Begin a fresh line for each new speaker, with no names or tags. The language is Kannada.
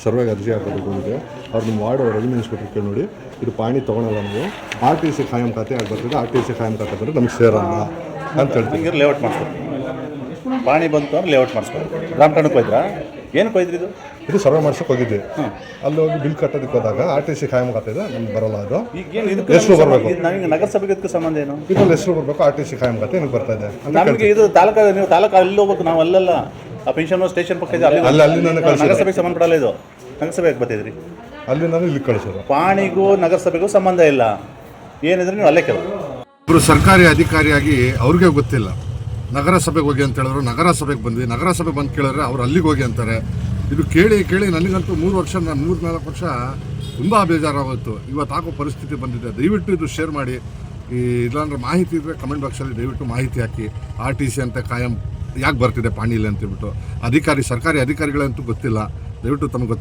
ಸರ್ವೆಗೆ ಅರ್ಜಿ ಹಾಕೋದಕ್ಕೆ ಬಂದಿದೆ. ಅವ್ರು ನಿಮ್ಮ ವಾರ್ಡ್ ರೆವಿನ್ಯೂ ಇನ್ಸ್ಪೆಕ್ಟರ್ ಕೇಳಿ ನೋಡಿ, ಇದು ಪಾಣಿ ತೊಗೊಳಲ್ಲ ನೀವು, RTC ಖಾಯಂ ಖಾತೆ ಆಗಿ ಬರ್ತದೆ, RTC ಖಾಯಂ ಖಾತೆ ಬಂದರೆ ನಮ್ಗೆ ಸೇರಲ್ಲ ಅಂತ ಹೇಳ್ತೀವಿ.
ಲೇಔಟ್ ಮಾಡಿಸ್ಬೇಕು, ಪಾಣಿ ಬಂತು ಅಂದ್ರೆ ಲೇಔಟ್ ಮಾಡಿಸ್ಬೇಕು. ಗ್ರಾಮ ಠಾಣಕ್ಕೆ ಹೋಯ್ದ್ರಾ? ಏನಕ್ಕೆ ಹೋಯ್ದ್ರಿ?
ಇದು ಸರ್ವೆ ಮಾಡ್ಸೋಕೆ ಹೋಗಿದ್ದೆ. ಅಲ್ಲಿ ಹೋಗಿ ಬಿಲ್ ಕಟ್ಟೋದಕ್ಕೆ ಹೋದಾಗ RTC ಖಾಯಂ ಖಾತೆ ಇದೆ, ನಮ್ಗೆ ಬರಲ್ಲ. ಅದು ಹೆಸರು ಬರಬೇಕು,
ನಮಗೆ ನಗರಸಭೆಗೆ ಇದಕ್ಕೆ ಸಂಬಂಧ ಏನು?
ಇದರಲ್ಲಿ ಹೆಸರು ಬರಬೇಕು, RTC ಖಾಯಂ ಖಾತೆ ನನಗೆ ಬರ್ತಾ ಇದೆ.
ನಮಗೆ ಇದು ತಾಲೂಕು, ನೀವು ತಾಲೂಕು ಅಲ್ಲಿ ಹೋಗ್ಬೇಕು, ನಾವು ಅಲ್ಲೆಲ್ಲ ಆ ಪೆನ್ಷನ್ ಸ್ಟೇಷನ್ ಪಕ್ಕ ಇದೆ,
ಅಲ್ಲಿ ನಾನು
ನಗರಸಭೆಗೆ ಸಂಬಂಧಪಡಲ್ಲ. ಇದು ನಗರಸಭೆಗೆ ಬರ್ತಿದ್ರಿ,
ಅಲ್ಲಿ ನಾನು ಇಲ್ಲಿ ಕಳಿಸೋದು.
ಪಾಣಿಗೂ ನಗರಸಭೆಗೂ ಸಂಬಂಧ ಇಲ್ಲ, ಏನಿದ್ರೆ ನೀವು ಅಲ್ಲೇ ಕೆಲವು.
ಇವರು ಸರ್ಕಾರಿ ಅಧಿಕಾರಿಯಾಗಿ ಅವ್ರಿಗೆ ಗೊತ್ತಿಲ್ಲ. ನಗರಸಭೆಗೆ ಹೋಗಿ ಅಂತ ಹೇಳಿದ್ರು, ನಗರಸಭೆಗೆ ಬಂದ್ವಿ, ನಗರಸಭೆ ಬಂದು ಕೇಳಿದ್ರೆ ಅವ್ರು ಅಲ್ಲಿಗೆ ಹೋಗಿ ಅಂತಾರೆ. ಇದು ಕೇಳಿ ನನಗಂತೂ 3-4 ವರ್ಷ ತುಂಬ ಬೇಜಾರಾಗೋಯ್ತು. ಇವತ್ತು ಹಾಕೋ ಪರಿಸ್ಥಿತಿ ಬಂದಿದೆ. ದಯವಿಟ್ಟು ಇದು ಶೇರ್ ಮಾಡಿ. ಇಲ್ಲಾಂದ್ರೆ ಮಾಹಿತಿ ಇದ್ದರೆ ಕಮೆಂಟ್ ಬಾಕ್ಸಲ್ಲಿ ದಯವಿಟ್ಟು ಮಾಹಿತಿ ಹಾಕಿ. RTC ಅಂತ ಕಾಯಂ ಯಾಕೆ ಬರ್ತಿದೆ ಪಾಣಿಲಿ ಅಂತೇಳ್ಬಿಟ್ಟು. ಸರ್ಕಾರಿ ಅಧಿಕಾರಿಗಳಂತೂ ಗೊತ್ತಿಲ್ಲ. ದಯವಿಟ್ಟು ತಮಗೆ ಗೊತ್ತು.